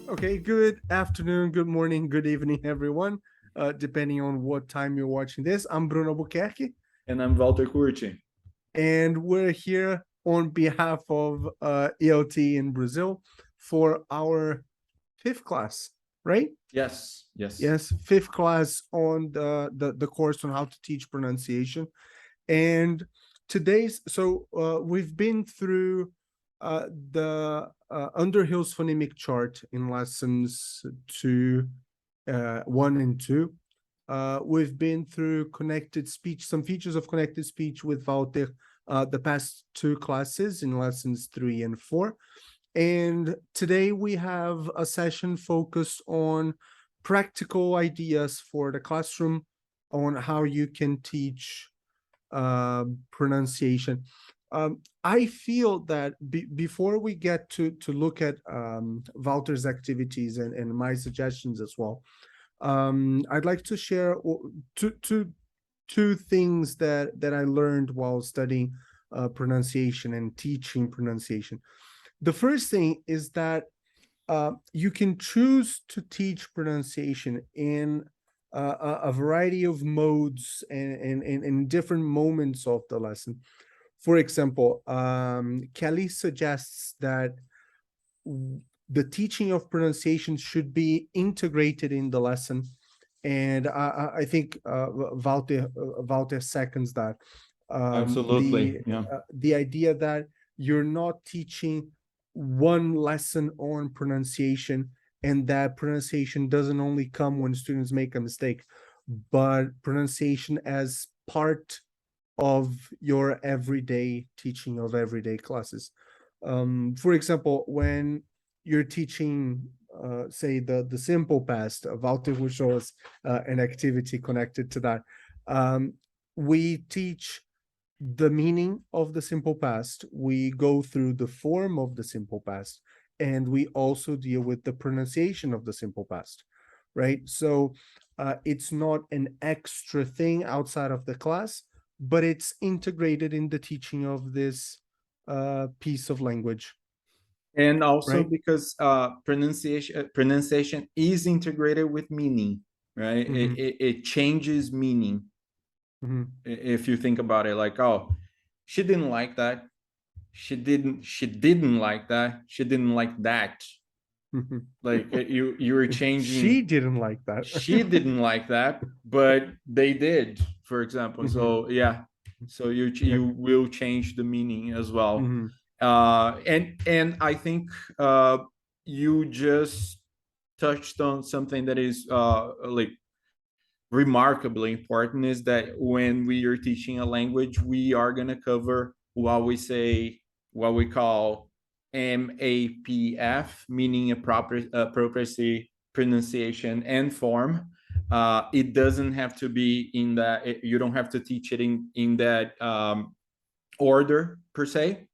Okay, good afternoon, good morning, good evening, everyone, depending on what time you're watching this. I'm Bruno Albuquerque, And I'm Walter Curti. and we're here on behalf of ELT in Brazil for our fifth class, right? Yes. Yes, fifth class on the course on how to teach pronunciation. And we've been through the Underhill's phonemic chart in lessons 1 and 2. We've been through connected speech, some features of connected speech with Walter, the past two classes in lessons 3 and 4. And today we have a session focused on practical ideas for the classroom on how you can teach pronunciation. I feel that before we get to look at Walter's activities and my suggestions as well, I'd like to share two things that I learned while studying pronunciation and teaching pronunciation. The first thing is that you can choose to teach pronunciation in a variety of modes and different moments of the lesson. For example, Kelly suggests that the teaching of pronunciation should be integrated in the lesson, and I think Walter seconds that. Absolutely. Yeah. The idea that you're not teaching one lesson on pronunciation, and that pronunciation doesn't only come when students make a mistake, but pronunciation as part of your everyday teaching of everyday classes. For example, when you're teaching, say, the simple past, Walter will show us an activity connected to that. We teach the meaning of the simple past, we go through the form of the simple past, and we also deal with the pronunciation of the simple past, right? So it's not an extra thing outside of the class, but it's integrated in the teaching of this piece of language, And also right? because pronunciation is integrated with meaning, right? Mm-hmm. It changes meaning. Mm-hmm. If you think about it, like, oh, she didn't like that. She didn't like that. She didn't like that. Mm-hmm. Like you were She changing. didn't like that. She didn't like that, but they did, for example. Mm-hmm. So yeah, so you Yeah. you will change the meaning as well. Mm-hmm. And I think you just touched on something that is like remarkably important, is that when we are teaching a language, we are going to cover what we call MAPF, meaning appropriacy, pronunciation, and form. It doesn't have to be in that, you don't have to teach it in that order per se.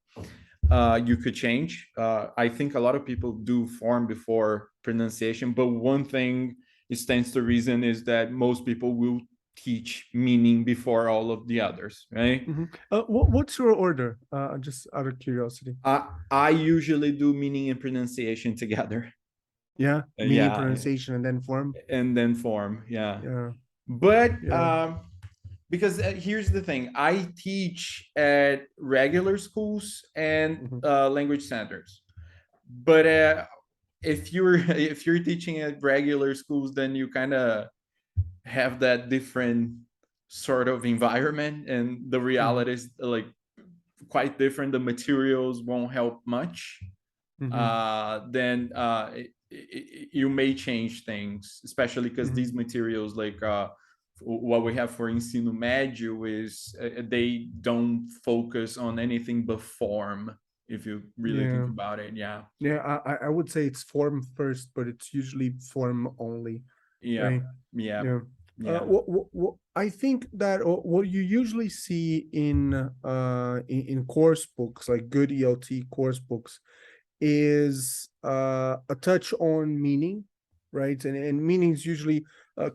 You could change. I think a lot of people do form before pronunciation, but one thing it stands to reason is that most people will teach meaning before all of the others, right? Mm-hmm. What's your order? Just out of curiosity. I usually do meaning and pronunciation together. Yeah, meaning, Yeah, pronunciation, and then form. and then form. Yeah, Yeah, but yeah. because here's the thing, I teach at regular schools and Mm-hmm. language centers, but if you're if you're teaching at regular schools, then you kind of have that different sort of environment, and the Mm-hmm. reality is like quite different. The materials won't help much. Mm-hmm. Then you may change things, especially because Mm-hmm. these materials, like what we have for ensino médio, is they don't focus on anything but form, if you really think Yeah, about it. Yeah. yeah. I would say it's form first, but it's usually form only, Yeah. right? Yeah. Yeah. Yeah. What I think that what you usually see in course books, like good ELT course books, is a touch on meaning, right? And meaning is usually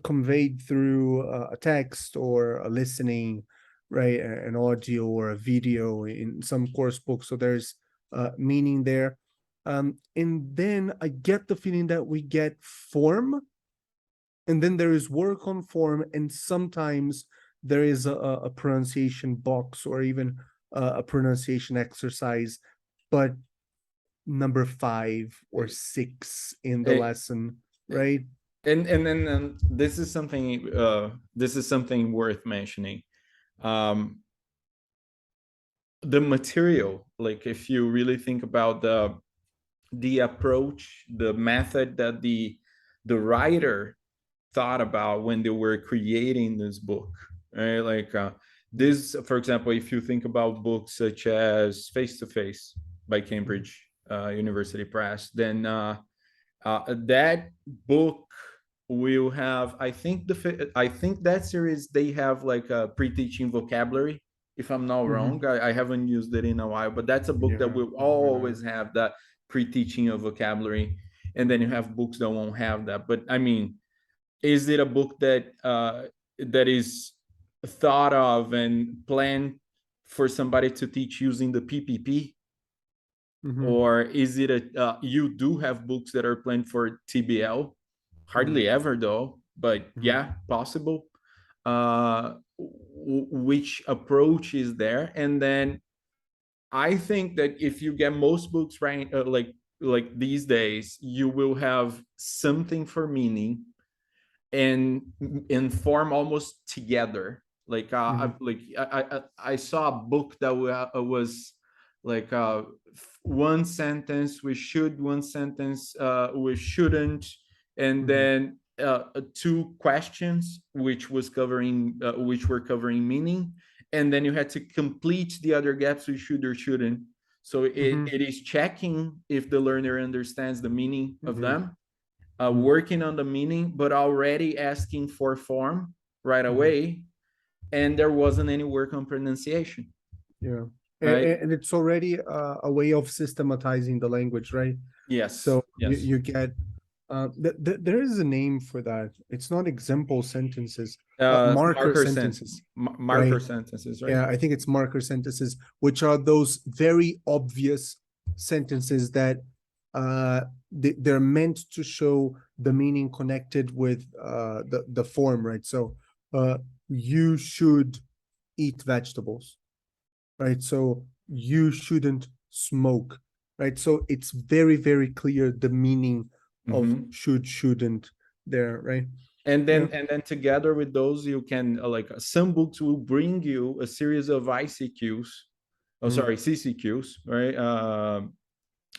conveyed through a text or a listening, right? An audio or a video in some course books. So there's meaning there. And then I get the feeling that we get form, and then there is work on form, and sometimes there is a pronunciation box or even a pronunciation exercise, but number 5 or 6 in the Eh, lesson, right? and this is something worth mentioning. The material, like if you really think about the approach, the method that the writer thought about when they were creating this book, right? Like this, for example, if you think about books such as Face to Face by Cambridge University Press, then that book will have, I think that series, they have like a pre-teaching vocabulary, if I'm not wrong. I haven't used it in a while, but that's a book that Yeah, will I know. always have that pre-teaching of vocabulary. And then you have books that won't have that. But I mean, is it a book that that is thought of and planned for somebody to teach using the PPP? Or is it you do have books that are planned for TBL? Hardly ever though, but yeah, possible. Which approach is there? And then I think that if you get most books right, like these days, you will have something for meaning and form almost together. Like I saw a book that was like one sentence we should, one sentence we shouldn't, and then two questions which were covering meaning, and then you had to complete the other gaps with should or shouldn't. So it is checking if the learner understands the meaning of them, working on the meaning, but already asking for form right away. And there wasn't any work on pronunciation. Yeah. Right. And it's already a way of systematizing the language, right? Yes. So Yes. you get there is a name for that. It's not example sentences, marker sentences, Marker right? sentences, right? Yeah, I think it's marker sentences, which are those very obvious sentences that they're meant to show the meaning connected with the form, right? So you should eat vegetables, right? So you shouldn't smoke, right? So it's very, very clear the meaning of should, shouldn't there, right? And Yeah. then together with those, you can some books will bring you a series of ICQs, sorry, CCQs, right?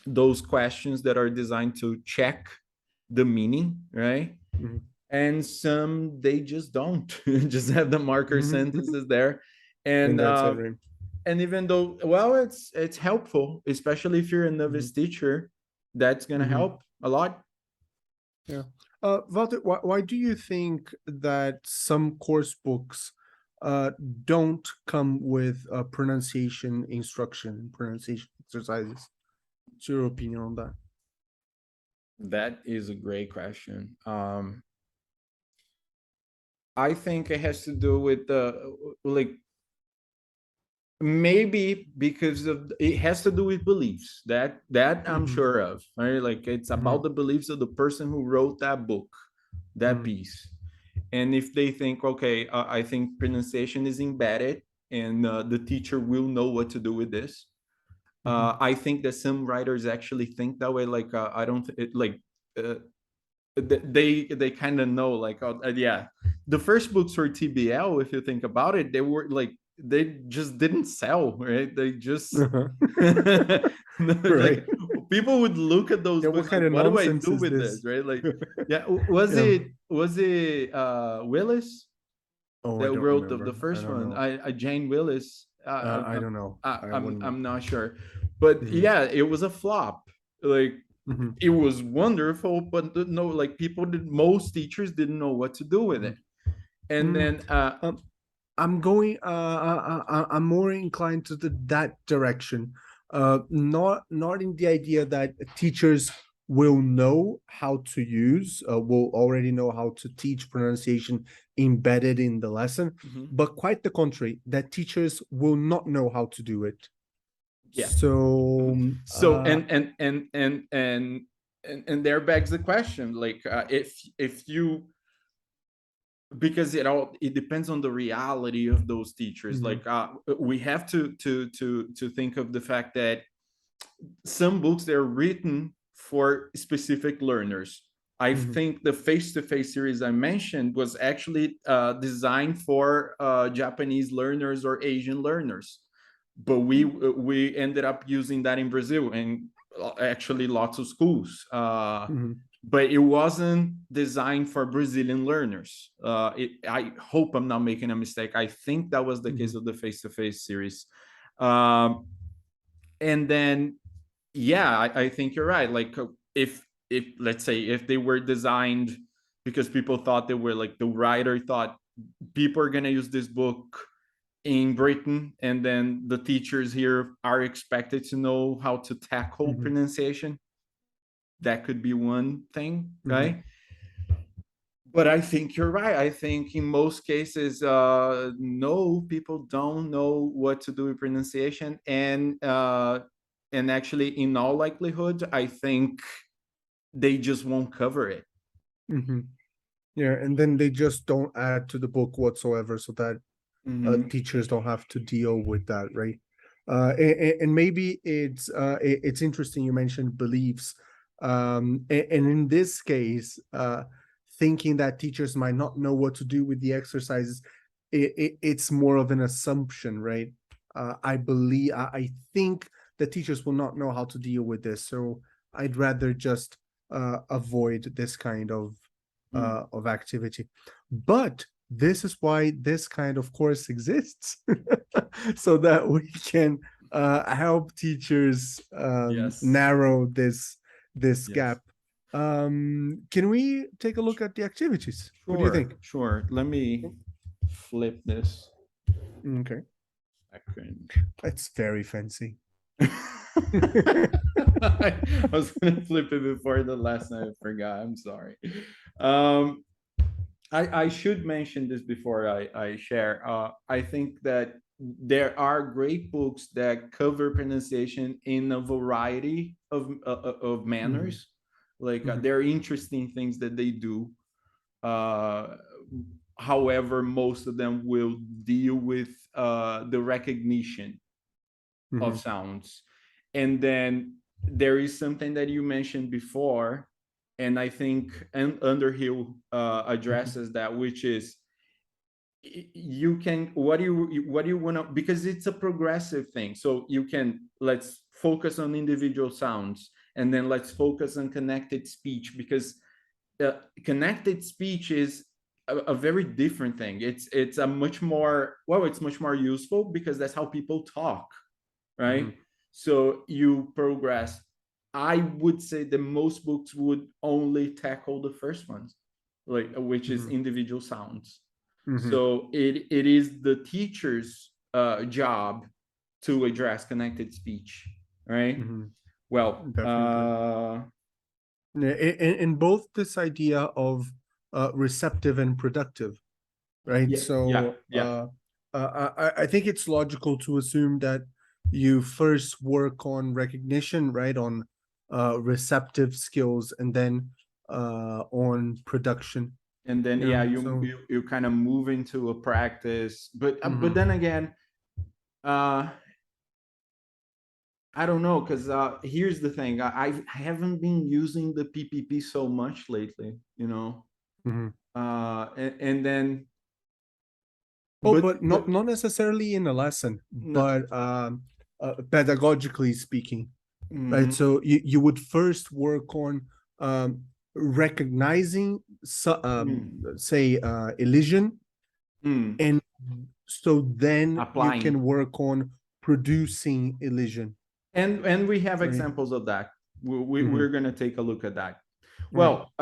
Those questions that are designed to check the meaning, right? And some they just don't, just have the marker sentences there. And And that's it, right? and even though, well, it's helpful, especially if you're a novice teacher, that's gonna help a lot. Yeah. Walter, why do you think that some course books don't come with pronunciation instruction, pronunciation exercises? What's your opinion on that? That is a great question. I think it has to do with the maybe because of it has to do with beliefs that I'm sure of, right? Like it's about the beliefs of the person who wrote that book, that piece. And if they think, okay, I think pronunciation is embedded and the teacher will know what to do with this. I think that some writers actually think that way. Like I don't they kind of know, like yeah, the first books for TBL, if you think about it, they were like they just didn't sell, right? They just Right. like people would look at those Yeah, what books kind like, of what do I nonsense do is with this? this, right? Like, yeah, was Yeah. it Willis Oh, I that don't wrote the remember. I first don't one? know. I Jane Willis. I don't know. I wouldn't know. I'm not sure, but yeah, it was a flop. Like it was wonderful, but no, like most teachers didn't know what to do with it. And then I'm going. I'm more inclined to that direction. Not in the idea that teachers will know how to use, will already know how to teach pronunciation embedded in the lesson, but quite the contrary, that teachers will not know how to do it. Yeah. So So and there begs the question, like, if you, because it depends on the reality of those teachers. mhm, Like, we have to think of the fact that some books, they're written for specific learners. I mhm, think the face-to-face series I mentioned was actually designed for Japanese learners or Asian learners, but we ended up using that in Brazil and actually lots of schools. mhm, But it wasn't designed for Brazilian learners. I hope I'm not making a mistake. I think that was the case mhm, of the face-to-face series. Um, and then, yeah, I think you're right. Like, if let's say if they were designed because people thought they were, like, the writer thought people are gonna use this book in Britain, and then the teachers here are expected to know how to tackle mhm, pronunciation. That could be one thing, mhm, right? But I think you're right. I think in most cases, no, people don't know what to do with pronunciation, and actually, in all likelihood, I think they just won't cover it. mhm. Yeah, and then they just don't add to the book whatsoever, so that Mm-hmm. teachers don't have to deal with that, right? And maybe it's interesting you mentioned beliefs, and in this case, thinking that teachers might not know what to do with the exercises, it's more of an assumption, right? I think the teachers will not know how to deal with this, so I'd rather just avoid this kind of activity. But this is why this kind of course exists, so that we can help teachers Yes. narrow this Yes. gap. Can we take a look at the activities? What do you Sure. think? Sure. Let me flip this. Okay, I couldn't. that's very fancy. I was gonna flip it before the last night. I forgot. I'm sorry. Um, I should mention this before I share. I think that there are great books that cover pronunciation in a variety of Mhm, manners. Like, mhm, there are interesting things that they do. Uh, However, most of them will deal with the recognition of mhm, sounds. And then there is something that you mentioned before, and I think Underhill mhm, addresses that, which is, you can, what do you want to, because it's a progressive thing. So you can, let's focus on individual sounds, and then let's focus on connected speech, because connected speech is a very different thing. It's a much more, well, it's much more useful because that's how people talk, right? mhm, So you progress. I would say that most books would only tackle the first ones, like, which is mhm, individual sounds. mhm, So it is the teacher's job to address connected speech, right? mhm. Well, Definitely. Yeah, in both this idea of receptive and productive, right? yeah, yeah, So yeah. I think it's logical to assume that you first work on recognition, right, on receptive skills, and then on production. And then, Yeah. yeah, So you kind of move into a practice, but mhm, then again, uh I don't know, because here's the thing. I haven't been using the PPP so much lately, mhm. and then, Oh, but but not necessarily in a lesson, no, but pedagogically speaking, right? mhm, So you would first work on recognizing, mm, say, elision, mm, and so then you applying, can work on producing elision, and we have right? examples of that. We're Mm-hmm. gonna take a look at that. Right. Well,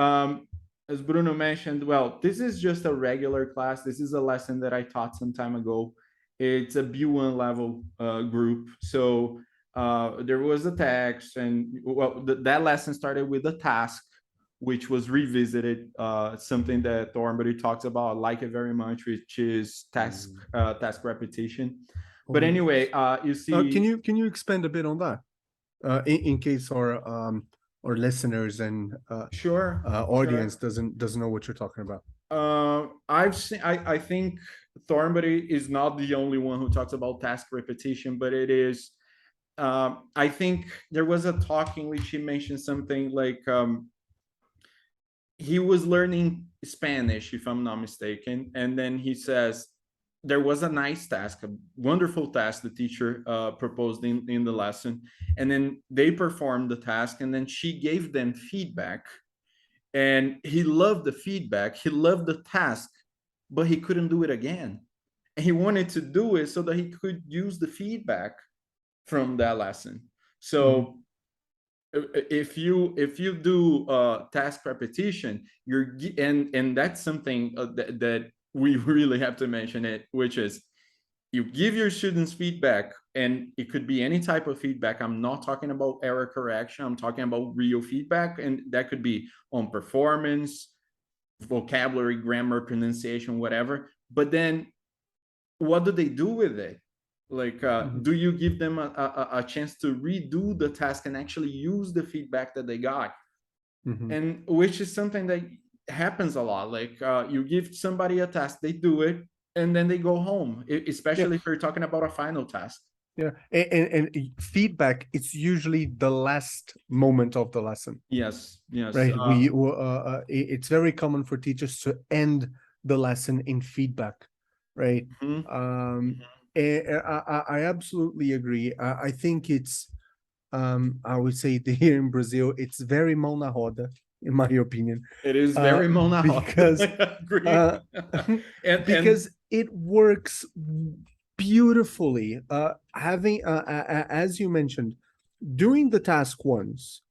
as Bruno mentioned, well, this is just a regular class. This is a lesson that I taught some time ago. It's a B1 level group. So there was a text, and, well, that lesson started with a task, which was revisited. Something that Thornbury talks about, I like it very much, which is task repetition. But anyway, you see, Can you expand a bit on that? In case our listeners and sure, audience doesn't know what you're talking about. I've seen. I think Thornbury is not the only one who talks about task repetition, but it is. I think there was a talk in which he mentioned something like he was learning Spanish, if I'm not mistaken, and then he says there was a nice task, a wonderful task the teacher proposed in the lesson, and then they performed the task, and then she gave them feedback, and he loved the feedback, he loved the task, but he couldn't do it again. And he wanted to do it so that he could use the feedback from that lesson. So if you do task repetition, you're and that's something that we really have to mention it, which is you give your students feedback, and it could be any type of feedback. I'm not talking about error correction, I'm talking about real feedback, and that could be on performance, vocabulary, grammar, pronunciation, whatever. But then what do they do with it? Like, do you give them a chance to redo the task and actually use the feedback that they got? And which is something that happens a lot. Like, you give somebody a task, they do it, and then they go home, especially if you're talking about a final task. Yeah, and feedback, it's usually the last moment of the lesson. Yes, right? It's very common for teachers to end the lesson in feedback, right? I absolutely agree. I think it's, I would say here in Brazil, it's very mão na roda, in my opinion. It is very mão na roda. Because because it works beautifully. Having as you mentioned, doing the task once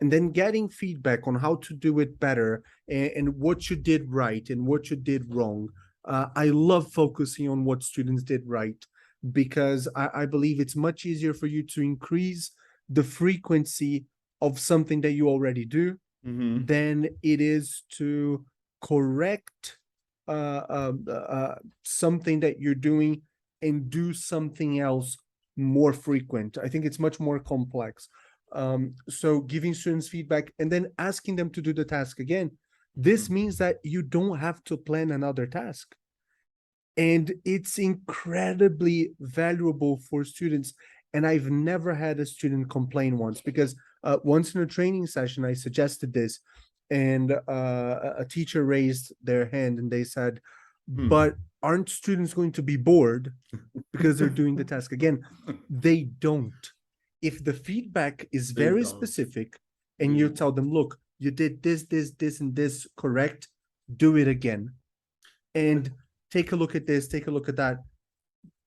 and then getting feedback on how to do it better, and what you did right and what you did wrong. I love focusing on what students did right, because I believe it's much easier for you to increase the frequency of something that you already do than it is to correct something that you're doing and do something else more frequent. I think it's much more complex. So giving students feedback and then asking them to do the task again, this means that you don't have to plan another task. And it's incredibly valuable for students. And I've never had a student complain once, because once in a training session, I suggested this, and a teacher raised their hand and they said, but aren't students going to be bored because they're doing the task again? They don't. If the feedback is very specific and you tell them, look, you did this, and this correct, do it again. And take a look at this, take a look at that.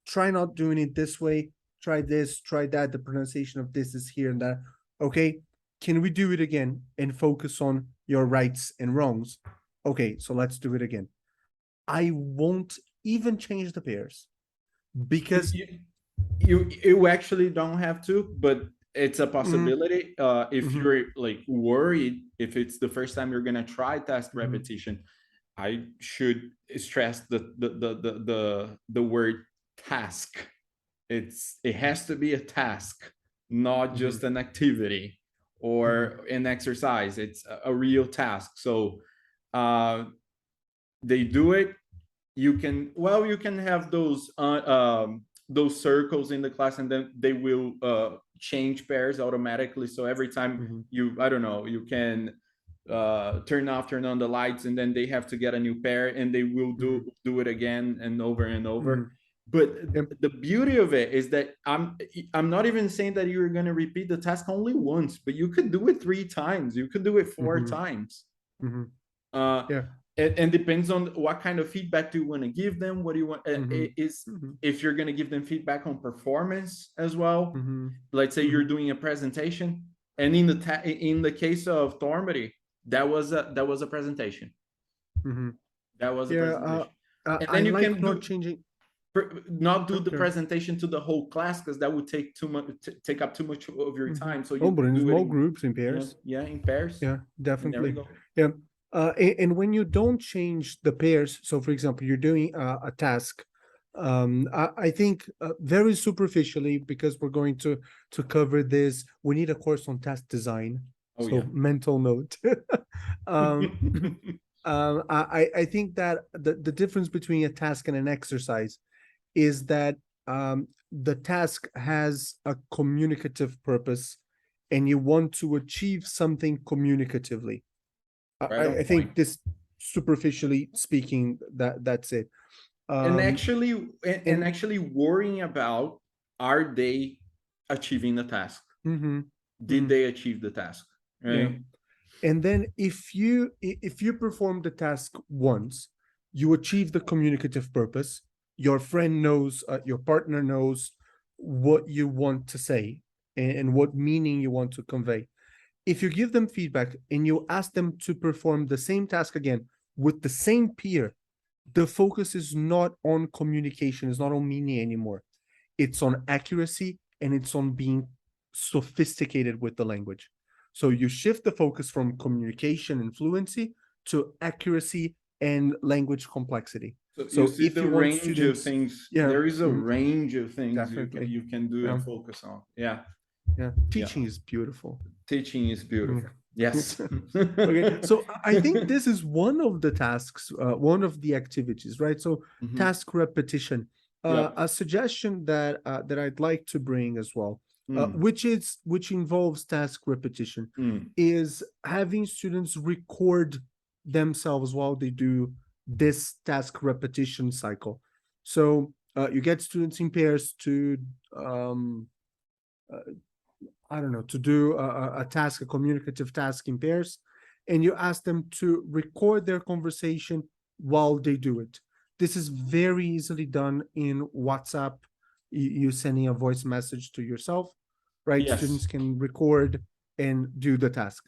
Try not doing it this way. Try this, try that. The pronunciation of this is here and that. Okay, can we do it again and focus on your rights and wrongs? Okay, so let's do it again. I won't even change the pairs, because you actually don't have to, but it's a possibility. If you're like worried, if it's the first time you're gonna try task repetition, I should stress the word task. It has to be a task, not just an activity or an exercise. It's a real task. So they do it. You can have those circles in the class, and then they will change pairs automatically. So every time I don't know, you can turn on the lights, and then they have to get a new pair, and they will do it again and over and over. But the beauty of it is that I'm not even saying that you're going to repeat the task only once, but you could do it 3 times, you could do it 4 times. And depends on what kind of feedback do you want to give them. What do you want if you're going to give them feedback on performance as well. Let's say you're doing a presentation, and in the case of Thornbury, that was a presentation. That was a presentation. And then you can not do the presentation to the whole class, because that would take up too much of your time. So you but in small groups, in pairs. In pairs. Yeah, definitely. And when you don't change the pairs, so for example, you're doing a task I think very superficially, because we're going to cover this, we need a course on task design. Oh So yeah. mental note. um, I think that the difference between a task and an exercise is that the task has a communicative purpose, and you want to achieve something communicatively. Right on I point. think this, superficially speaking, that's it. And Um, actually, and and actually worrying about, are they achieving the task? mhm, Did mhm, they achieve the task? yeah. Right. And then if you perform the task once, you achieve the communicative purpose. Your friend knows, your partner knows what you want to say, and what meaning you want to convey. If you give them feedback and you ask them to perform the same task again with the same peer, the focus is not on communication, it's not on meaning anymore. It's on accuracy, and it's on being sophisticated with the language. So you shift the focus from communication and fluency to accuracy and language complexity. So you So see if the you want range of students, things. yeah, There is a range of things definitely, you can do yeah, and focus on. Yeah. yeah, Yeah. teaching is beautiful. Teaching is Mm. beautiful. Yes. Okay, so I think this is one of the tasks, one of the activities, right? So Mhm. task repetition. Yep. A suggestion that I'd like to bring as well, Mm, which involves task repetition, mm. is having students record themselves while they do this task repetition cycle. So you get students in pairs to um, uh, I don't know, to do a task, a communicative task in pairs, and you ask them to record their conversation while they do it. This is very easily done in WhatsApp. You sending a voice message to yourself, right? Yes. Students can record and do the task.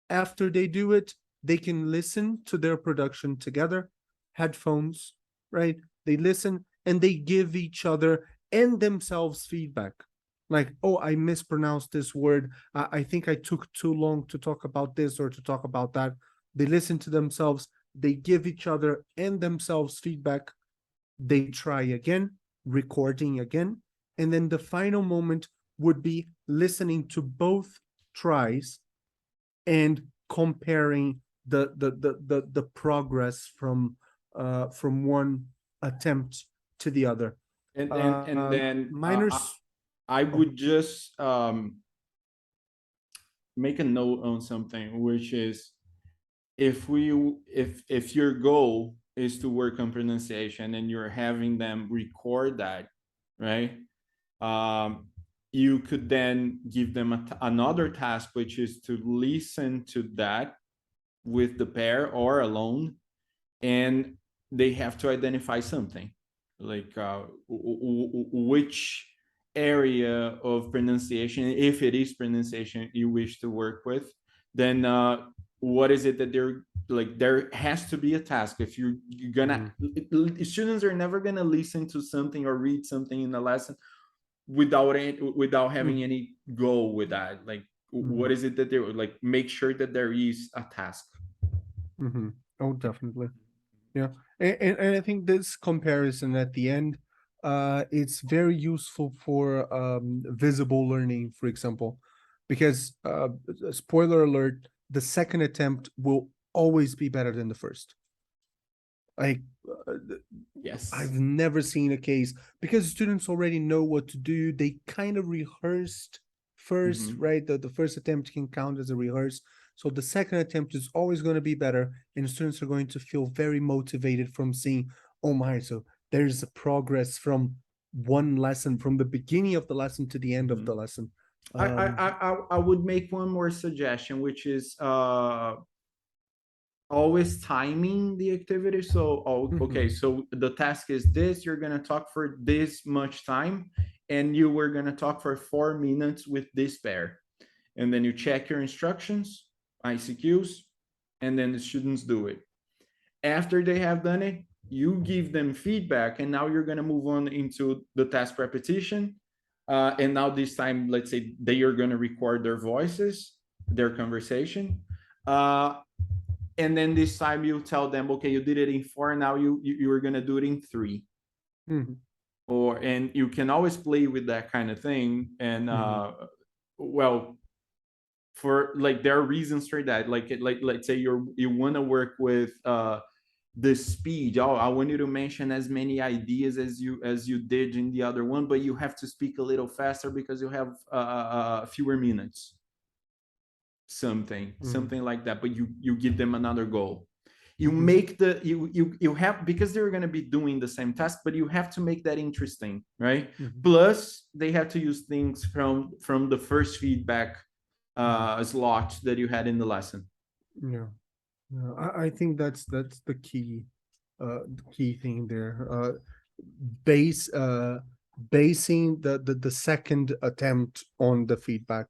After they do it, they can listen to their production together, headphones, right? They listen and they give each other and themselves feedback. Like, oh, I mispronounced this word. I think I took too long to talk about this or to talk about that. They listen to themselves, they give each other and themselves feedback. They try again, recording again. And then the final moment would be listening to both tries and comparing the progress from one attempt to the other. And then Minors. I Oh, would just make a note on something, which is, if your goal is to work on pronunciation and you're having them record that, right? Um, you could then give them another task, which is to listen to that with the pair or alone, and they have to identify something like which area of pronunciation, if it is pronunciation you wish to work with, then what is it that they're like. There has to be a task. If you're gonna, mhm, students are never gonna listen to something or read something in a lesson without mm, having any goal with that. Like, what mhm, is it that they're like, make sure that there is a task. mhm. Oh, definitely. Yeah. And I think this comparison at the end, it's very useful for visible learning, for example, because spoiler alert, the second attempt will always be better than the first. Like, uh, Yes. I've never seen a case, because students already know what to do. They kind of rehearsed first, Mhm. right? The first attempt can count as a rehearse. So the second attempt is always going to be better, and students are going to feel very motivated from seeing, oh my, so there's a progress from one lesson, from the beginning of the lesson to the end of the Mhm. lesson. I, I Um, I would make one more suggestion, which is always timing the activity. So, oh, okay, mhm, so the task is this. You're gonna talk for this much time, and you were gonna talk for 4 minutes with this pair, and then you check your instructions, ICQs, and then the students do it. After they have done it, you give them feedback, and now you're gonna move on into the task repetition. And now this time, let's say they are gonna record their voices, their conversation. And then this time you tell them, okay, you did it in 4, now you are gonna do it in 3. Mhm. and you can always play with that kind of thing. And Mhm. well, for like there are reasons for that. Like let's say you want to work with the speed. Oh, I want you to mention as many ideas as you did in the other one, but you have to speak a little faster because you have fewer minutes. Mhm. Something like that. But you give them another goal. You Mhm. make the you have, because they're going to be doing the same task, but you have to make that interesting, right? Mhm. Plus they have to use things from the first feedback Mhm. slot that you had in the lesson. Yeah. Yeah. I think that's the key thing there. Base basing the second attempt on the feedback,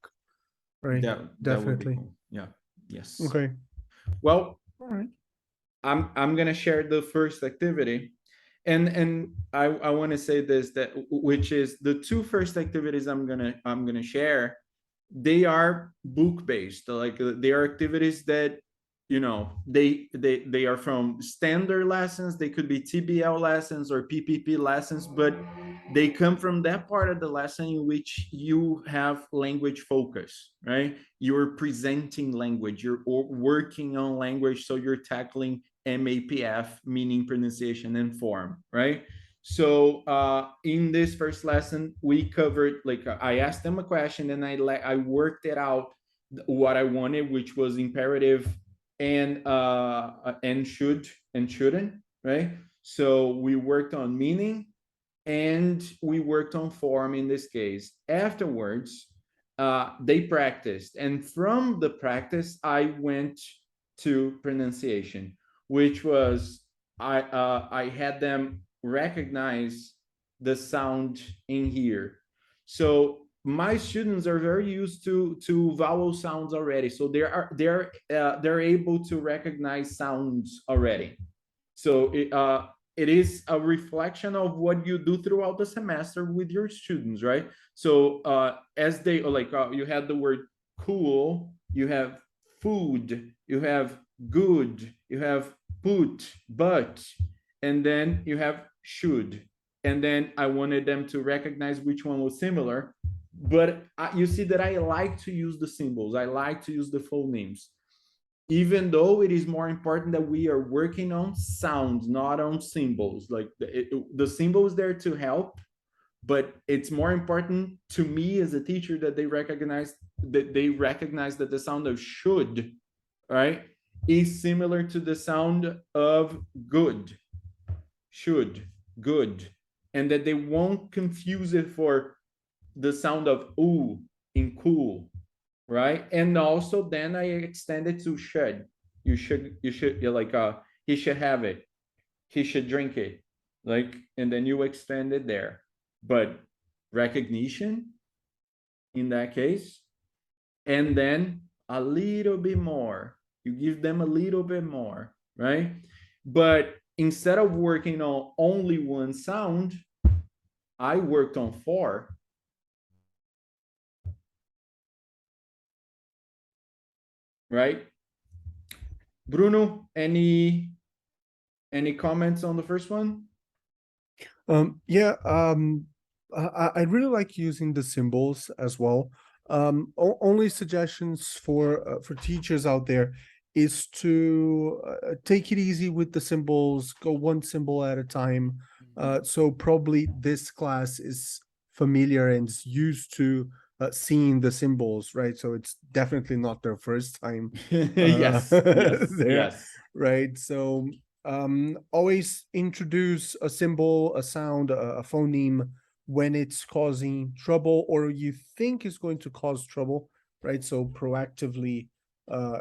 right? That would be Definitely. cool. Yeah. Yes. Okay. Well, All right. I'm gonna share the first activity, and I want to say this, that which is the two first activities I'm gonna share. They are book based, like they are activities that, they are from standard lessons. They could be TBL lessons or PPP lessons, but they come from that part of the lesson in which you have language focus, right? You're presenting language, you're working on language, so you're tackling MAPF, meaning pronunciation and form, right? So in this first lesson, we covered, like, I asked them a question and I worked it out what I wanted, which was imperative and should and shouldn't, right? So we worked on meaning and we worked on form in this case. Afterwards, they practiced, and from the practice, I went to pronunciation, which was I had them recognize the sound in here. So my students are very used to vowel sounds already, so they're able to recognize sounds already. So it is a reflection of what you do throughout the semester with your students, right? So as they, like, you have the word cool, you have food, you have good, you have put, but, and then you have should. And then I wanted them to recognize which one was similar. But you see that I like to use the symbols, I like to use the phonemes, even though it is more important that we are working on sounds, not on symbols. Like the symbol is there to help, but it's more important to me as a teacher that they recognize that the sound of should, right, is similar to the sound of good, should, good, and that they won't confuse it for the sound of ooh in cool, right? And also then I extend it to should. You're like, he should have it, he should drink it, like, and then you extend it there. But recognition in that case, and then a little bit more, you give them a little bit more, right? But instead of working on only one sound, I worked on four, right? Bruno, any comments on the first one? Yeah, I really like using the symbols as well. Only suggestions for teachers out there is to take it easy with the symbols, go one symbol at a time. So probably this class is familiar and is used to seeing the symbols, right? So it's definitely not their first time Yes, yes, there, yes. right? So always introduce a symbol, a sound, a phoneme when it's causing trouble or you think is going to cause trouble, right? So proactively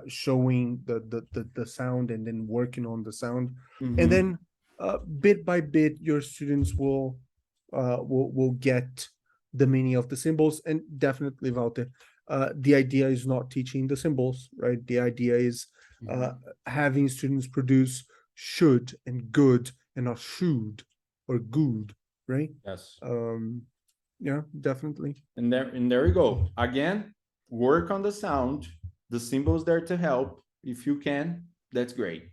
showing the sound and then working on the sound. And Mm-hmm. then bit by bit your students will get the meaning of the symbols. And definitely, Walter, the idea is not teaching the symbols, right? The idea is uh, having students produce should and good and not should or good, right? Yes. Um, yeah, definitely. And there you go. Again, work on the sound. The symbols there to help. If you can, that's great.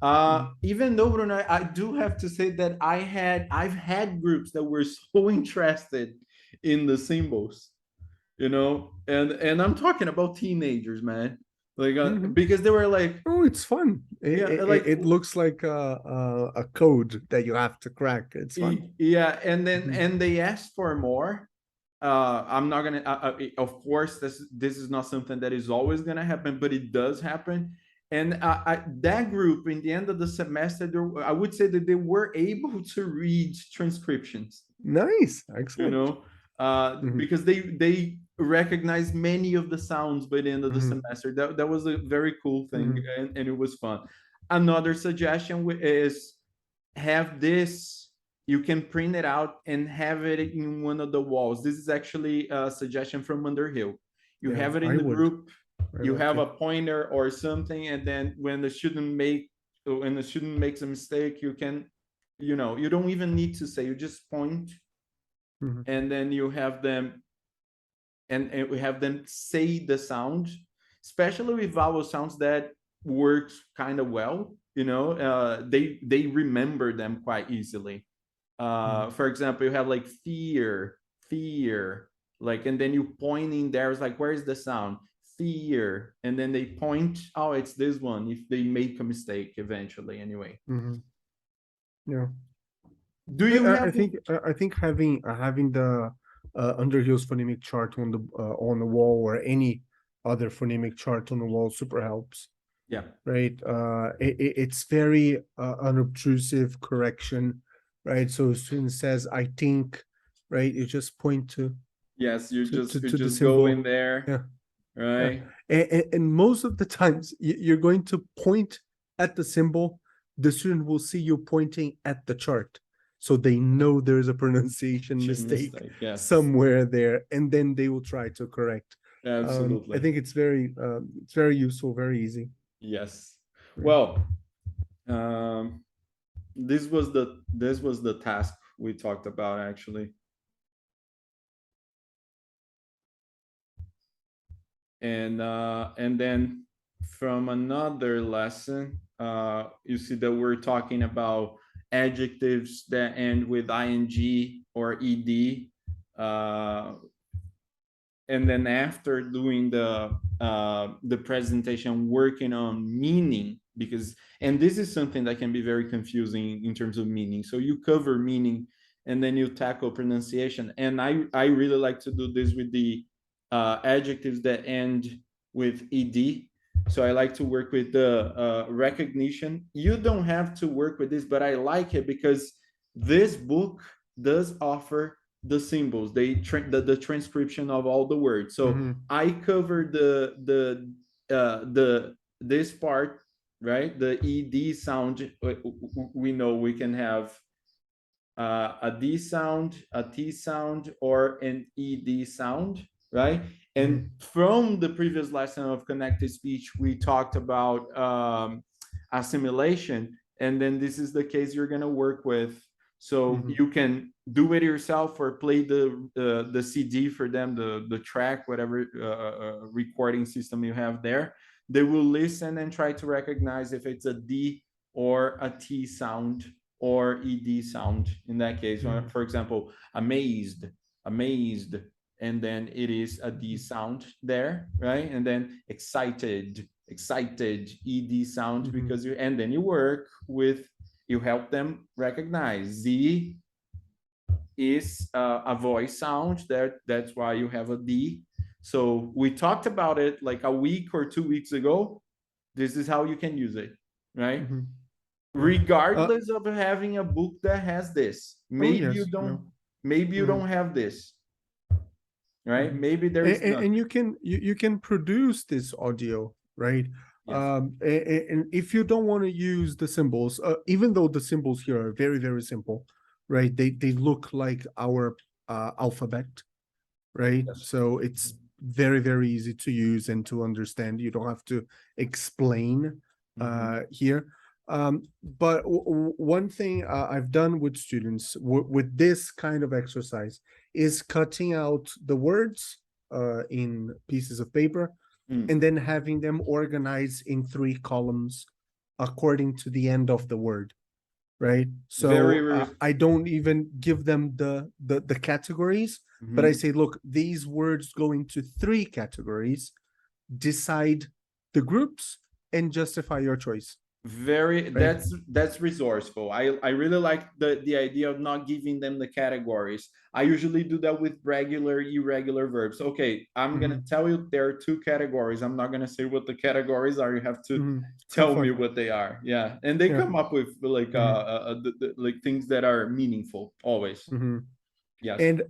Even though, Bruno, I do have to say that I've had groups that were so interested in the symbols, and I'm talking about teenagers, man. Like, Mhm. because they were like, Oh, it's fun. yeah, It looks like a code that you have to crack. It's fun. yeah, and then Mhm. and they asked for more. I'm not gonna. Of course, this is not something that is always gonna happen, but it does happen. And that group, in the end of the semester, I would say that they were able to read transcriptions. Nice. You Excellent. know, Mhm. because they recognize many of the sounds by the end of the Mhm. semester. That was a very cool thing, Mhm. and it was fun. Another suggestion is have this, you can print it out and have it in one of the walls. This is actually a suggestion from Underhill. You Yeah, have it in I the would. group, I you like have it. a pointer or something, and then when the student makes a mistake, you can, you don't even need to say, you just point, Mhm. and then you have them, and we have them say the sound, especially with vowel sounds that works kind of well. They remember them quite easily. Mhm. For example, you have like fear, like, and then you point in there. It's like, where's the sound? Fear, and then they point. Oh, it's this one. If they make a mistake eventually, anyway. Mhm. Yeah. Do you have? I think having the Underhill's phonemic chart on the wall or any other phonemic chart on the wall super helps, Yeah. right? It's very unobtrusive correction, right? So as student says, I think, right? You just point Yes, you to the just go in symbol. there, Yeah, yeah. right? And most of the times you're going to point at the symbol, the student will see you pointing at the chart. So they know there's a pronunciation mistake Mistake. Yes, somewhere there, and then they will try to correct. I absolutely. think it's very useful, very easy. Yes. Right. Well, um, this was the task we talked about, actually. And then from another lesson, you see that we're talking about adjectives that end with ing or ed. uh, and then after doing the presentation, working on meaning, because, and this is something that can be very confusing in terms of meaning. So you cover meaning, and then you tackle pronunciation. And I really like to do this with the adjectives that end with ed. So I like to work with the recognition. You don't have to work with this, but I like it because this book does offer the symbols, the transcription of all the words. So Mm-hmm. I cover the this part, right? The ed sound. We know we can have a D sound, a T sound, or an ED sound, right? Mm-hmm. And from the previous lesson of connected speech, we talked about assimilation. And then this is the case you're going to work with. So Mm-hmm. you can do it yourself or play the CD for them, the track, whatever recording system you have there. They will listen and try to recognize if it's a D or a T sound or ed sound in that case. Mm-hmm. For example, amazed, and then it is a d sound there, right? And then excited ed sound, Mm-hmm. because and then you help them recognize z is a voice sound. That's why you have a d. So we talked about it like a week or 2 weeks ago. This is how you can use it, right? Mm-hmm. Yeah. Regardless of having a book that has this. Oh Maybe you yes. Yeah. don't, maybe you Mm-hmm. don't have this, right? Mm-hmm. Maybe there is And nothing. you can produce this audio, right? Yes. And if you don't want to use the symbols, even though the symbols here are very very simple, right? They look like our alphabet, right? Yes. So it's very very easy to use and to understand. You don't have to explain Mhm. here. But one thing I've done with students with this kind of exercise is cutting out the words in pieces of paper Mm. and then having them organized in 3 columns according to the end of the word, right? Very, So very. I don't even give them the categories, but I say, look, these words go into 3 categories. Decide the groups and justify your choice. Very, Right. that's resourceful. I really like the idea of not giving them the categories. I usually do that with regular, irregular verbs. Okay, I'm gonna tell you there are 2 categories. I'm not gonna say what the categories are. You have to Have tell me fun. what they are. Yeah, and they Yeah. come up with like like things that are meaningful always. Yes. And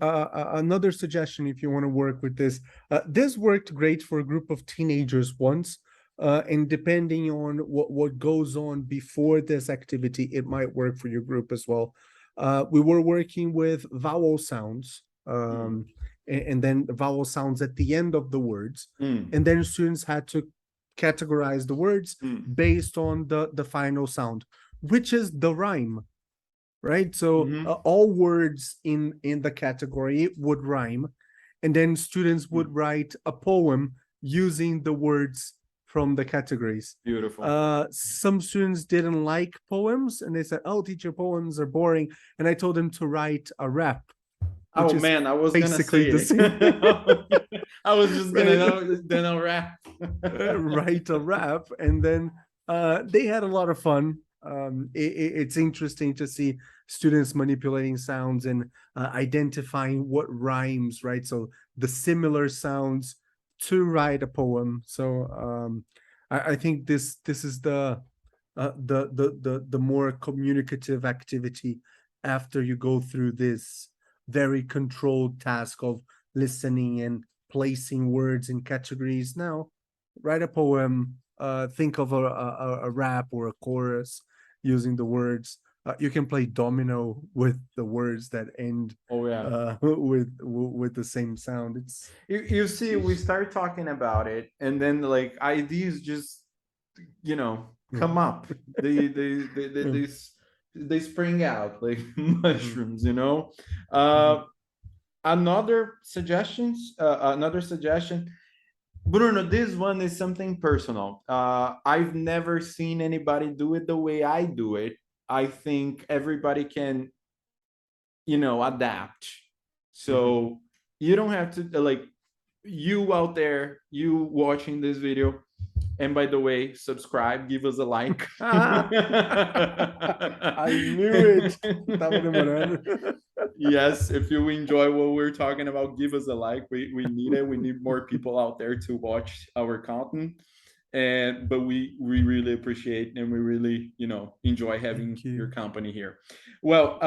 another suggestion, if you want to work with this worked great for a group of teenagers once. And depending on what goes on before this activity, it might work for your group as well. We were working with vowel sounds, and then vowel sounds at the end of the words. Mm. And then students had to categorize the words based on the final sound, which is the rhyme, right? So all words in the category would rhyme, and then students would write a poem using the words from the categories. Beautiful. Some students didn't like poems, and they said, "Oh, teacher, poems are boring." And I told them to write a rap. Oh man, I was gonna say The same. I was just gonna rap. Write a rap, and then they had a lot of fun. It's interesting to see students manipulating sounds and identifying what rhymes, right? So the similar sounds to write a poem. So I think this is the more communicative activity after you go through this very controlled task of listening and placing words in categories. Now, write a poem. Think of a rap or a chorus using the words. You can play domino with the words that end with the same sound. It's you see, we start talking about it, and then like ideas just come up. They spring out like mushrooms. Another suggestion, Bruno, this one is something personal. I've never seen anybody do it the way I do it. I think everybody can, adapt. So you don't have to like you out there, you watching this video. And by the way, subscribe, give us a like. I knew it. Tava demorando. Yes, if you enjoy what we're talking about, give us a like. We need it. We need more people out there to watch our content. But we really appreciate and we really enjoy having your company here. Well,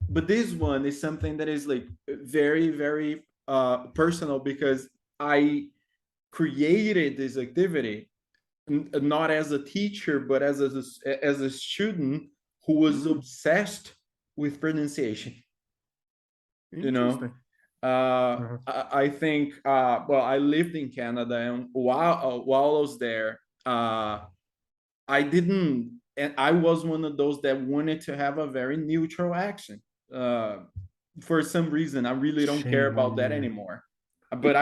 but this one is something that is like very, very personal because I created this activity not as a teacher but as a student who was obsessed with pronunciation. I think well, I lived in Canada, and while I was there, I didn't, and I was one of those that wanted to have a very neutral accent. For some reason, I really don't care about that anymore, but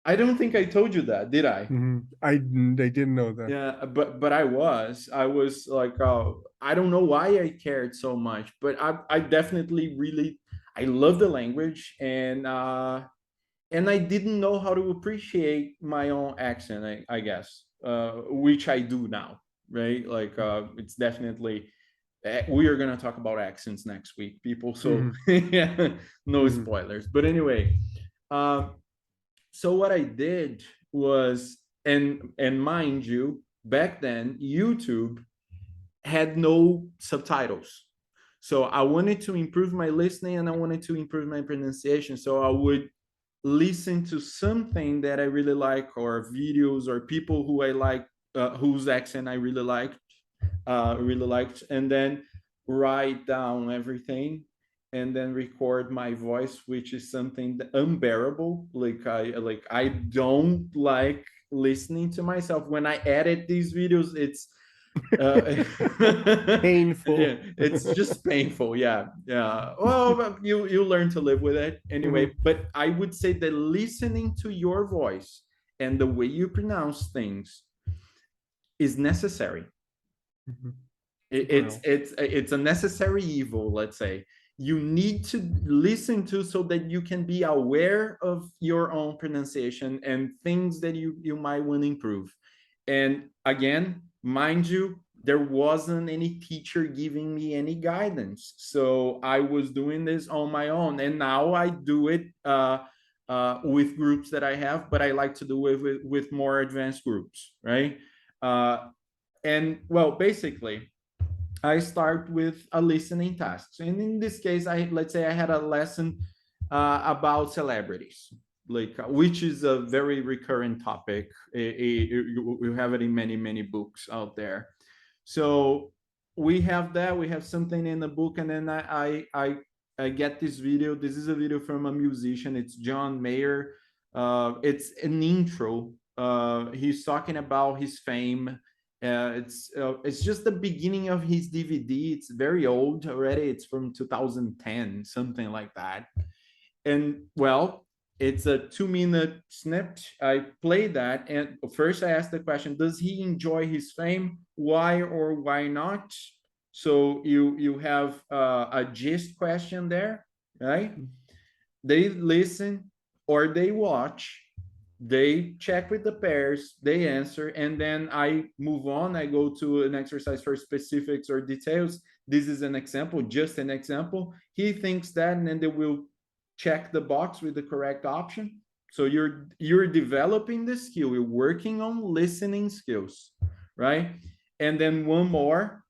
I don't think I told you that, did I? I didn't know that. Yeah, but I was like, I don't know why I cared so much, but I definitely really, I love the language, and I didn't know how to appreciate my own accent, I guess, which I do now, right? Like it's definitely, we are gonna talk about accents next week, people. So yeah, no spoilers. But anyway, so what I did was, and mind you, back then YouTube had no subtitles. So I wanted to improve my listening and I wanted to improve my pronunciation. So I would listen to something that I really like, or videos, or people who I like, whose accent I really liked, and then write down everything and then record my voice, which is something unbearable. Like I don't like listening to myself. When I edit these videos, it's painful. Yeah, it's just painful. Yeah. Well, you learn to live with it anyway. But I would say that listening to your voice and the way you pronounce things is necessary. Mhm. It's a necessary evil, let's say. You need to listen to so that you can be aware of your own pronunciation and things that you might want to improve. And again, mind you, there wasn't any teacher giving me any guidance, so I was doing this on my own. And now I do it with groups that I have, but I like to do it with more advanced groups, right? And well, basically I start with a listening task. And in this case, let's say I had a lesson about celebrities, like which is a very recurrent topic. You have it in many books out there. So we have that. We have something in the book, and then I get this video. This is a video from a musician. It's John Mayer. It's an intro. He's talking about his fame. It's just the beginning of his DVD. It's very old already. It's from 2010, something like that. And well, it's a 2-minute snip. I play that, and first I ask the question: does he enjoy his fame? Why or why not? So you have a gist question there, right? They listen or they watch, they check with the pairs, they answer, and then I move on. I go to an exercise for specifics or details. This is an example, just an example. He thinks that, and then they will check the box with the correct option. So you're developing the skill, you're working on listening skills, right? And then one more,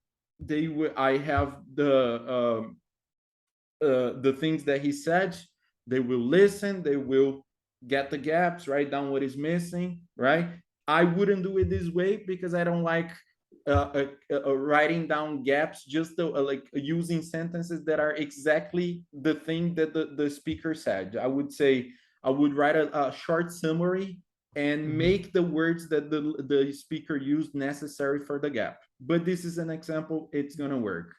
I have the things that he said. They will listen, they will get the gaps, write down what is missing, right? I wouldn't do it this way because I don't like writing down gaps, just like using sentences that are exactly the thing that the speaker said. I would say I would write a short summary and make the words that the speaker used necessary for the gap. But this is an example, it's gonna work.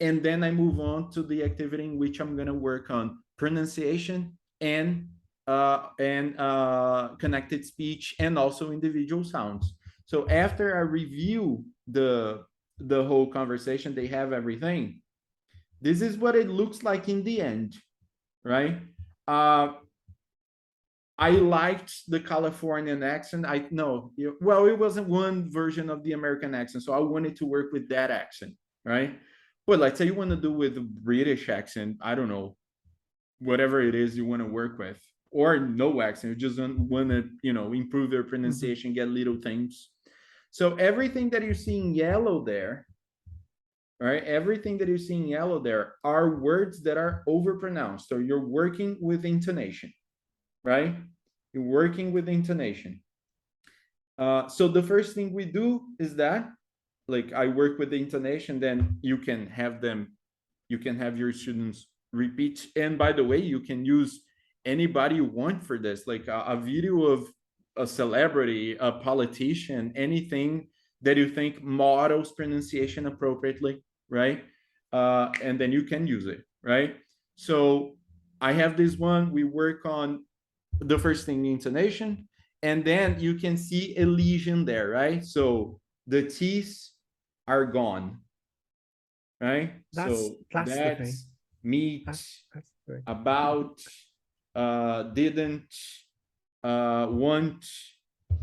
And then I move on to the activity in which I'm going to work on pronunciation and connected speech and also individual sounds. So after I review the whole conversation, they have everything. This is what it looks like in the end, right? I liked the Californian accent. I know, well, it wasn't one version of the American accent, so I wanted to work with that accent, right? But let's say you want to do with a British accent, I don't know, whatever it is you want to work with, or no accent, you just want to, improve their pronunciation, get little things. So everything that you see in yellow there, right? Everything that you see in yellow there are words that are overpronounced. So you're working with intonation, right? You're working with intonation. So the first thing we do is that, like, I work with the intonation, then you can have your students repeat. And by the way, you can use anybody you want for this, like a video of a celebrity, a politician, anything that you think models pronunciation appropriately, right? And then you can use it, right? So I have this one. We work on the first thing, the intonation, and then you can see a lesion there, right? So the teeth are gone, right? So That's the thing. that's meet, That's the thing. about, didn't, want,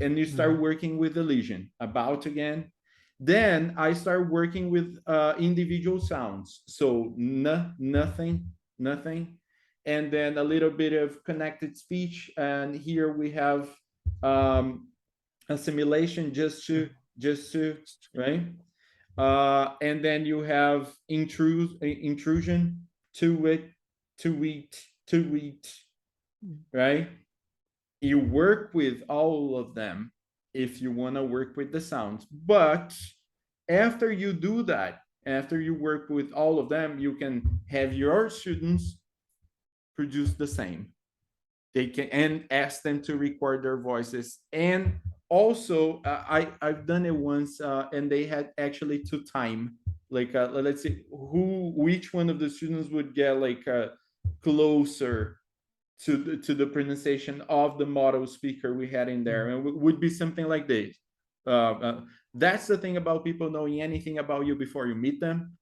and you start working with the lesion, about again. Then I start working with individual sounds. So nothing, nothing, and then a little bit of connected speech. And here we have assimilation, just to, right? And then you have intrusion, to it, to eat, right? You work with all of them if you want to work with the sounds. But after you do that, after you work with all of them, you can have your students produce the same. They can, and ask them to record their voices. And also, I've done it once, and they had actually to time, like, let's see which one of the students would get like closer to the pronunciation of the model speaker we had in there, and it would be something like this. That's the thing about people knowing anything about you before you meet them,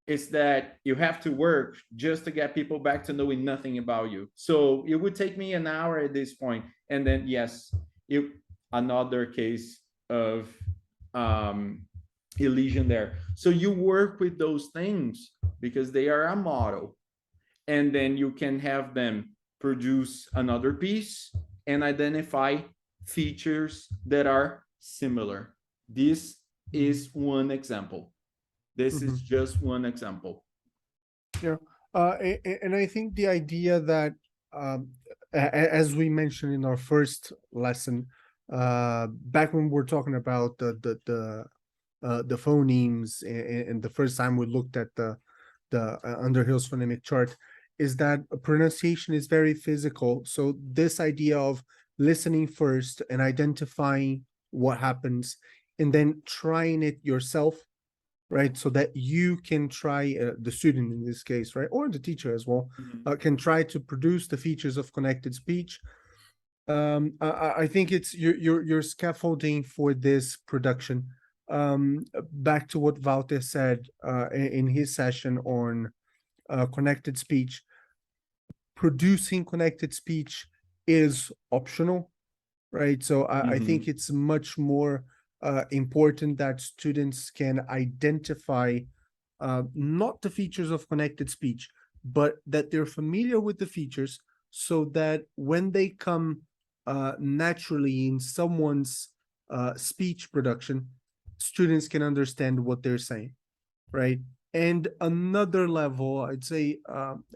is that you have to work just to get people back to knowing nothing about you. So it would take me an hour at this point, and then yes, another case of um, illusion there. So you work with those things because they are a model, and then you can have them produce another piece and identify features that are similar. This is one example. This is Mhm. just one example. Yeah. And I think the idea that, um, as we mentioned in our first lesson, back when we are talking about the phonemes, and the first time we looked at the Underhill's phonemic chart, is that pronunciation is very physical. So this idea of listening first and identifying what happens, and then trying it yourself, right? So that you can try, the student in this case, right, or the teacher as well, Mhm. can try to produce the features of connected speech. I think it's your scaffolding for this production. Back to what Walter said, in his session on, connected speech. Producing connected speech is optional, right? So I think Mhm. it's much more, important that students can identify, not the features of connected speech, but that they're familiar with the features, so that when they come, naturally in someone's, speech production, students can understand what they're saying, right? And another level, I'd say,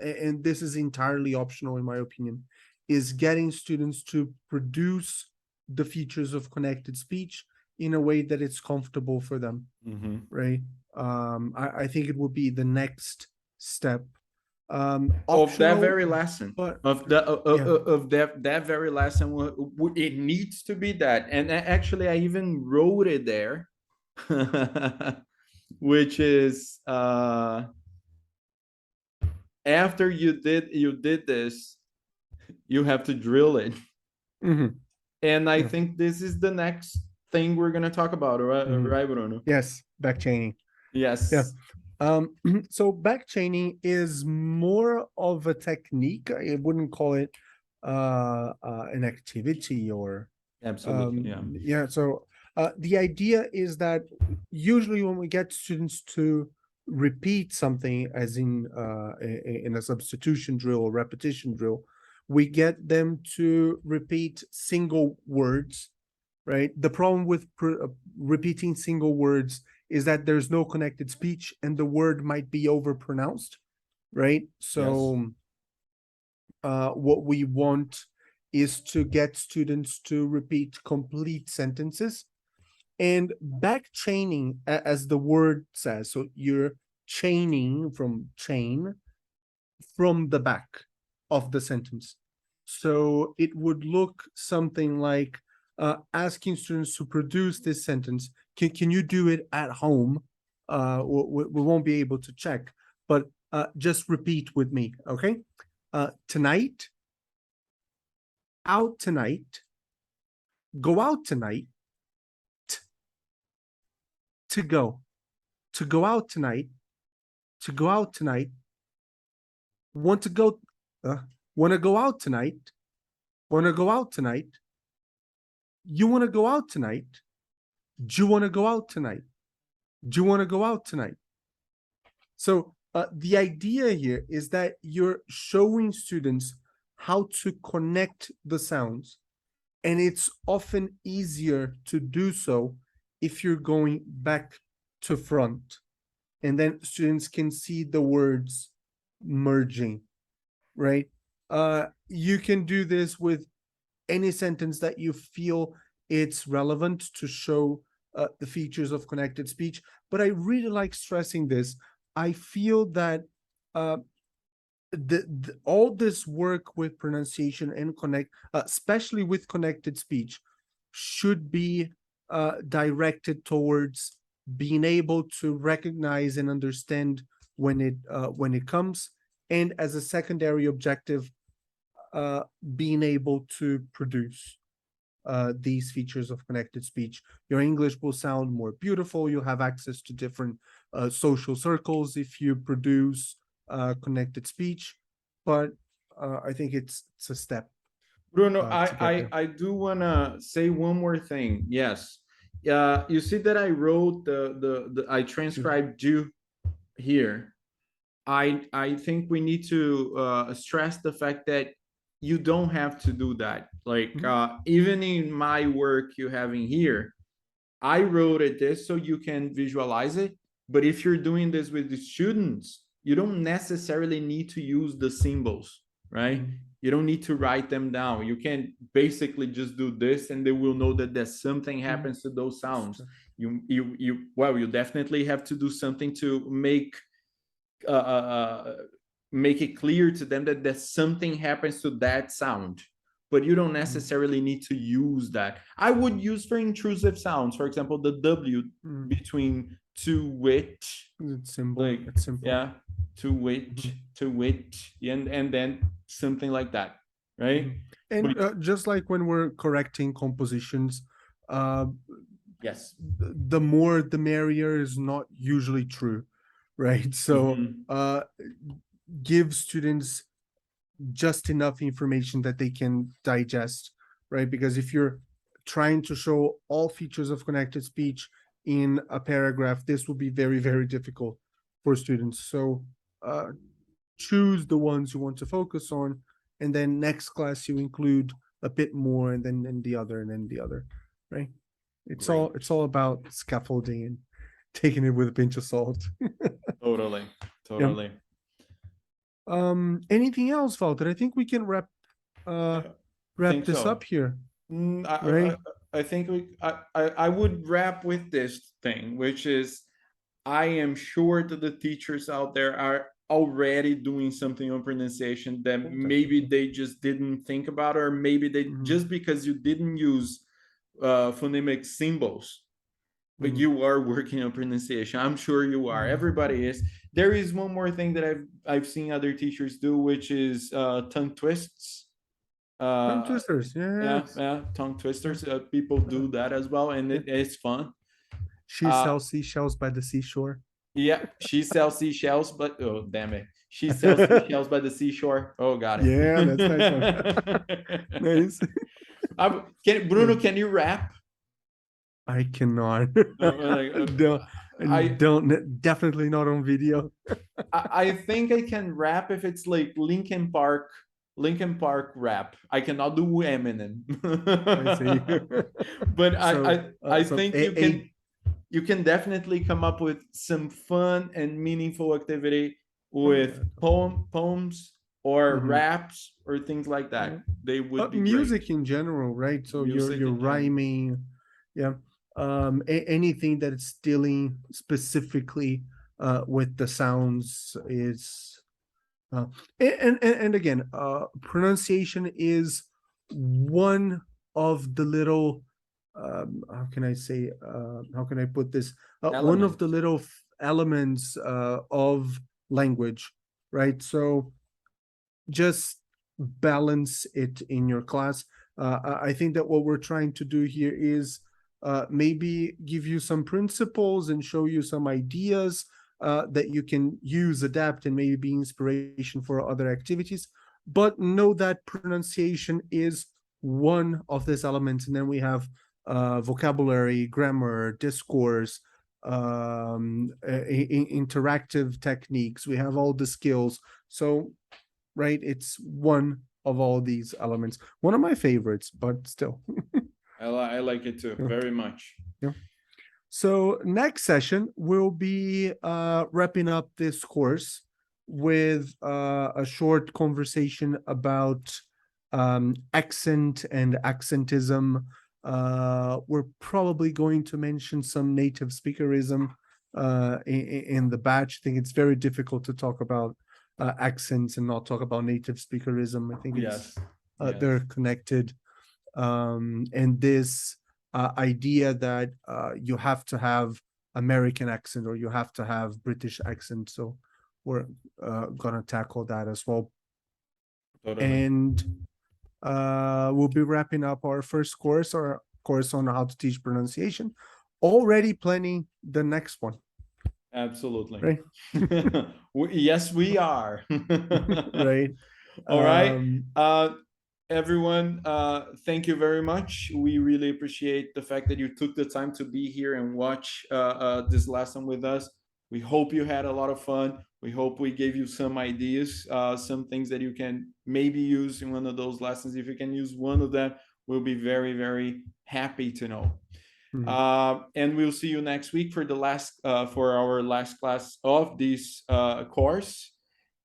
and this is entirely optional in my opinion, is getting students to produce the features of connected speech in a way that it's comfortable for them, Mhm. right? I think it would be the next step. Of that Optional, very lesson, but of the yeah. of that very lesson, it needs to be that. And actually, I even wrote it there, which is after you did this, you have to drill it. Mhm. And I Yeah. think this is the next thing we're gonna talk about, right, Mhm. right, Bruno? Yes, back chaining. Yeah. Yes, So backchaining is more of a technique. I wouldn't call it, an activity, or, absolutely, yeah. yeah. So, the idea is that usually when we get students to repeat something, as in a substitution drill or repetition drill, we get them to repeat single words, right? The problem with repeating single words is that there's no connected speech and the word might be overpronounced, right? Yes. So, what we want is to get students to repeat complete sentences, and back chaining, as the word says. So you're chaining from chain from the back of the sentence. So it would look something like, asking students to produce this sentence. Can you do it at home? We won't be able to check, but, just repeat with me, okay? Tonight, out tonight, go out tonight, to go out tonight, to go out tonight, want to go, uh, want to go out tonight, want to go out tonight, you want to go out tonight, do you want to go out tonight, do you want to go out tonight? So, the idea here is that you're showing students how to connect the sounds, and it's often easier to do so if you're going back to front, and then students can see the words merging, right? You can do this with any sentence that you feel it's relevant to show, the features of connected speech. But I really like stressing this. I feel that, uh, all this work with pronunciation and especially with connected speech, should be, directed towards being able to recognize and understand when it comes, and as a secondary objective, being able to produce. these features of connected speech. Your English will sound more beautiful. You'll have access to different social circles if you produce connected speech. But I think it's a step Bruno, to get there. I do wanna say one more thing. Yes, you see that I wrote the I transcribed you here. I think we need to stress the fact that you don't have to do that. Like even in my work you having here, I wrote it this so you can visualize it. But if you're doing this with the students, you don't necessarily need to use the symbols, right? You don't need to write them down. You can basically just do this, and they will know that there's something happens to those sounds. You definitely have to do something to make it clear to them that there's something happens to that sound, but you don't necessarily need to use that. I would use for intrusive sounds, for example, the W between to which, It's simple. like, It's simple. yeah, to which, and then something like that, right? And just like when we're correcting compositions, Yes. the more the merrier is not usually true, right? So give students just enough information that they can digest, right? Because if you're trying to show all features of connected speech in a paragraph, this will be very, very difficult for students. So choose the ones you want to focus on, and then next class you include a bit more, and then the other, and then the other, right? It's all about scaffolding and taking it with a pinch of salt. Totally. Anything else, Walter? I think we can wrap this up here. Right? I think I would wrap with this thing, which is I am sure that the teachers out there are already doing something on pronunciation that maybe they just didn't think about, or maybe they just because you didn't use phonemic symbols, but you are working on pronunciation. I'm sure you are. Everybody is. There is one more thing that I've seen other teachers do, which is tongue twists. Tongue twisters, yeah, tongue twisters. People do that as well, and it's fun. She sells seashells by the seashore. Yeah, she sells seashells, but oh damn it, she sells seashells by the seashore. Oh, got it. Yeah, that's nice. Nice. Bruno, can you rap? I cannot. I don't definitely not on video. I think I can rap if it's like Linkin Park rap. I cannot do Eminem. I see. But I think you can definitely come up with some fun and meaningful activity with poems or raps or things like that. They would be music great. in general, right? So you're rhyming, anything that is dealing specifically with the sounds is and again, pronunciation is one of the little how can I say how can I put this, one of the little elements of language, right? So just balance it in your class. I think that what we're trying to do here is maybe give you some principles and show you some ideas that you can use, adapt, and maybe be inspiration for other activities. But know that pronunciation is one of these elements, and then we have vocabulary, grammar, discourse, interactive techniques. We have all the skills. So, right, it's one of all these elements. One of my favorites, but still. I like it too, very much. Yeah. So next session, we'll be wrapping up this course with a short conversation about accent and accentism. We're probably going to mention some native speakerism in the batch. I think it's very difficult to talk about accents and not talk about native speakerism. I think they're connected. And this idea that you have to have American accent or you have to have British accent. So we're gonna tackle that as well. Totally. And we'll be wrapping up our first course, or course on how to teach pronunciation, already planning the next one. Absolutely. Right. Yes, we are. Right. All right. Everyone, thank you very much. We really appreciate the fact that you took the time to be here and watch this lesson with us. We hope you had a lot of fun. We hope we gave you some ideas, some things that you can maybe use in one of those lessons. If you can use one of them, we'll be very, very happy to know. And we'll see you next week for our last class of this course.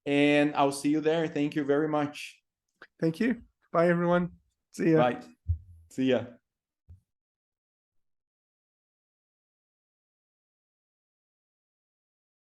And I'll see you there. Thank you very much. Thank you. Bye, everyone. See ya. Bye. See ya.